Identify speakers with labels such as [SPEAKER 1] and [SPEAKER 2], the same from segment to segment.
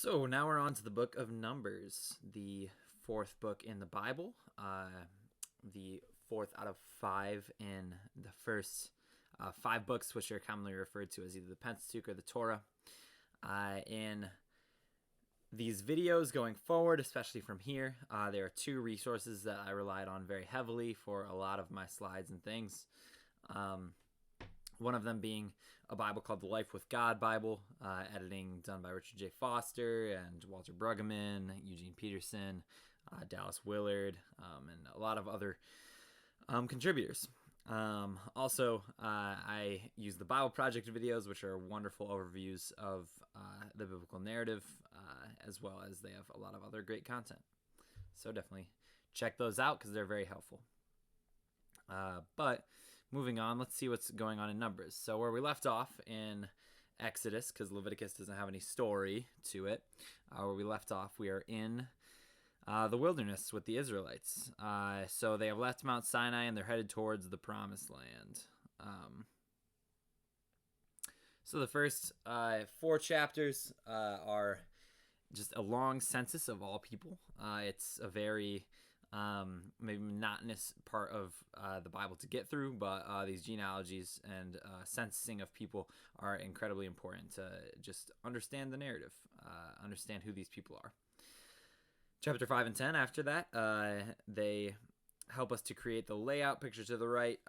[SPEAKER 1] So now we're on to the book of Numbers, the fourth book in the Bible, the fourth out of five in the first five books, which are commonly referred to as either the Pentateuch or the Torah. In these videos going forward, especially from here, there are two resources that I relied on very heavily for a lot of my slides and things. One of them being a Bible called the Life with God Bible, editing done by Richard J. Foster and Walter Brueggemann, Eugene Peterson, Dallas Willard, and a lot of other contributors. Also, I use the Bible Project videos, which are wonderful overviews of the biblical narrative, as well as they have a lot of other great content. So definitely check those out because they're very helpful. But moving on, let's see what's going on in Numbers. So where we left off in Exodus, because Leviticus doesn't have any story to it, where we left off, we are in the wilderness with the Israelites. So they have left Mount Sinai and they're headed towards the Promised Land. So the first four chapters are just a long census of all people. It's a very maybe monotonous part of the Bible to get through, but these genealogies and censusing of people are incredibly important to just understand the narrative, understand who these people are. Chapter 5 and 10, after that, they help us to create the layout picture to the right,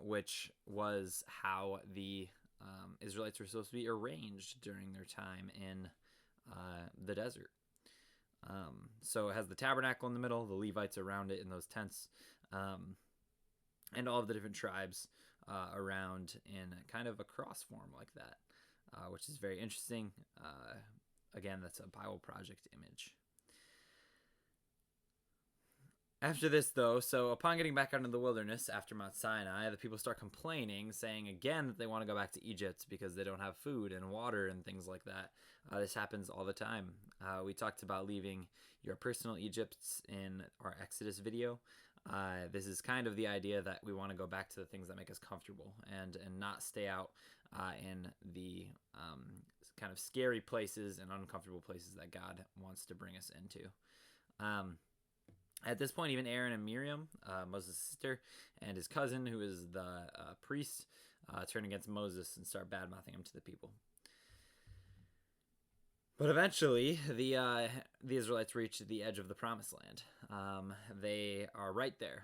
[SPEAKER 1] which was how the Israelites were supposed to be arranged during their time in the desert. So it has the tabernacle in the middle, the Levites around it in those tents, and all of the different tribes around in kind of a cross form like that, which is very interesting. Again, that's a Bible Project image. After this, though, so upon getting back out into the wilderness after Mount Sinai, the people start complaining, saying again that they want to go back to Egypt because they don't have food and water and things like that. This happens all the time. We talked about leaving your personal Egypts in our Exodus video. This is kind of the idea that we want to go back to the things that make us comfortable and not stay out in the kind of scary places and uncomfortable places that God wants to bring us into. At this point, even Aaron and Miriam, Moses' sister, and his cousin, who is the priest, turn against Moses and start bad-mouthing him to the people. But eventually, the Israelites reach the edge of the Promised Land. They are right there.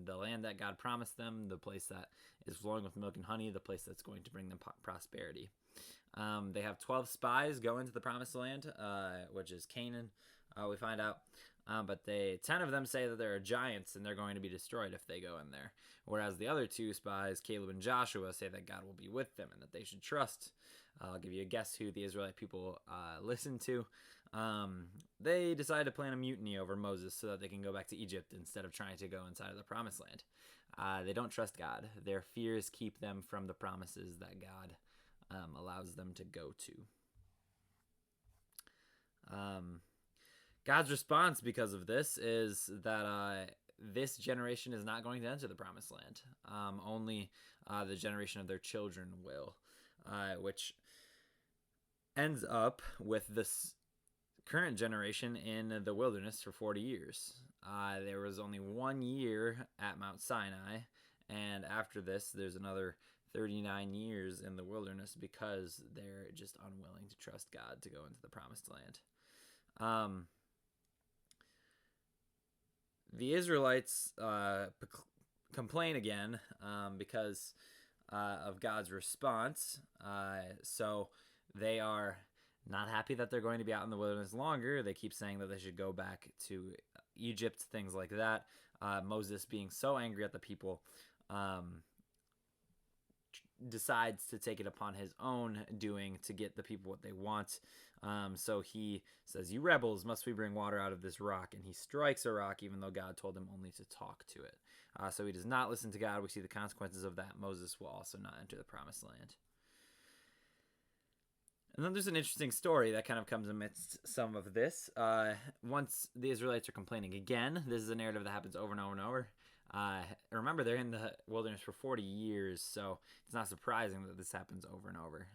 [SPEAKER 1] The land that God promised them, the place that is flowing with milk and honey, the place that's going to bring them prosperity. They have 12 spies go into the Promised Land, which is Canaan, we find out. But 10 of them say that there are giants and they're going to be destroyed if they go in there. Whereas the other two spies, Caleb and Joshua, say that God will be with them and that they should trust. I'll give you a guess who the Israelite people listen to. They decide to plan a mutiny over Moses so that they can go back to Egypt instead of trying to go inside of the Promised Land. They don't trust God. Their fears keep them from the promises that God allows them to go to. God's response because of this is that this generation is not going to enter the Promised Land. Only the generation of their children will, which ends up with this current generation in the wilderness for 40 years. There was only 1 year at Mount Sinai, and after this, there's another 39 years in the wilderness because they're just unwilling to trust God to go into the Promised Land. The Israelites complain again because of God's response. So they are not happy that they're going to be out in the wilderness longer. They keep saying that they should go back to Egypt, things like that. Moses, being so angry at the people, decides to take it upon his own doing to get the people what they want. So he says, "You rebels, must we bring water out of this rock?" And he strikes a rock even though God told him only to talk to it. So he does not listen to God. We see the consequences of that. Moses will also not enter the Promised Land. And then there's an interesting story that kind of comes amidst some of this. Once the Israelites are complaining again, this is a narrative that happens over and over and over. Remember, they're in the wilderness for 40 years, so it's not surprising that this happens over and over.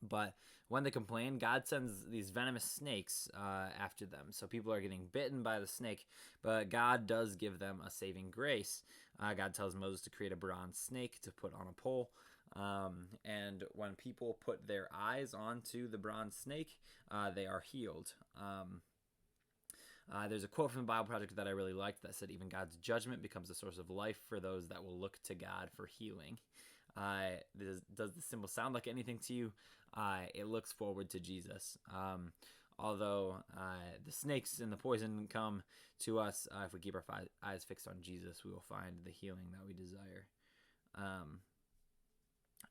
[SPEAKER 1] But when they complain, God sends these venomous snakes after them. So people are getting bitten by the snake, but God does give them a saving grace. God tells Moses to create a bronze snake to put on a pole. And when people put their eyes onto the bronze snake, they are healed. There's a quote from the Bible Project that I really liked that said, "Even God's judgment becomes a source of life for those that will look to God for healing." Does the symbol sound like anything to you? It looks forward to Jesus. Although the snakes and the poison come to us, if we keep our eyes fixed on Jesus, we will find the healing that we desire.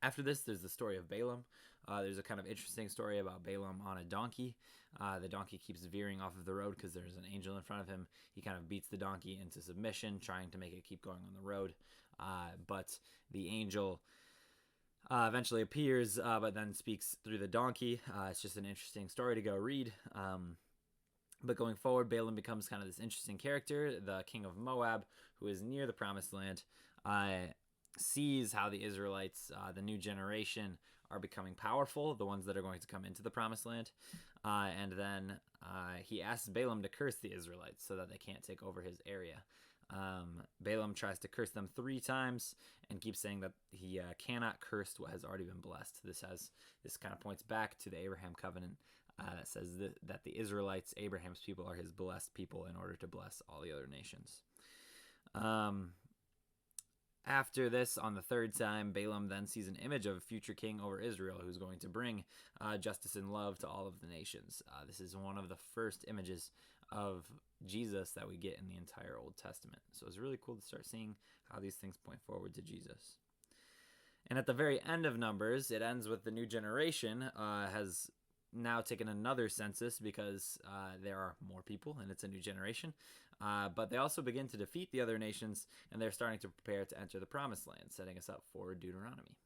[SPEAKER 1] After this, there's the story of Balaam. There's a kind of interesting story about Balaam on a donkey. The donkey keeps veering off of the road because there's an angel in front of him. He kind of beats the donkey into submission, trying to make it keep going on the road. But the angel eventually appears, but then speaks through the donkey. It's just an interesting story to go read. But going forward, Balaam becomes kind of this interesting character, the king of Moab, who is near the promised land, sees how the Israelites, the new generation, are becoming powerful, the ones that are going to come into the promised land. And then he asks Balaam to curse the Israelites so that they can't take over his area. Balaam tries to curse them 3 times and keeps saying that he cannot curse what has already been blessed. This kind of points back to the Abraham covenant that says that the Israelites, Abraham's people, are his blessed people in order to bless all the other nations. After this, on the 3rd time, Balaam then sees an image of a future king over Israel who's going to bring justice and love to all of the nations. This is one of the first images of Jesus that we get in the entire Old Testament. So it's really cool to start seeing how these things point forward to Jesus. And at the very end of Numbers, it ends with the new generation has now taken another census because there are more people and it's a new generation. But they also begin to defeat the other nations, and they're starting to prepare to enter the promised land, setting us up for Deuteronomy.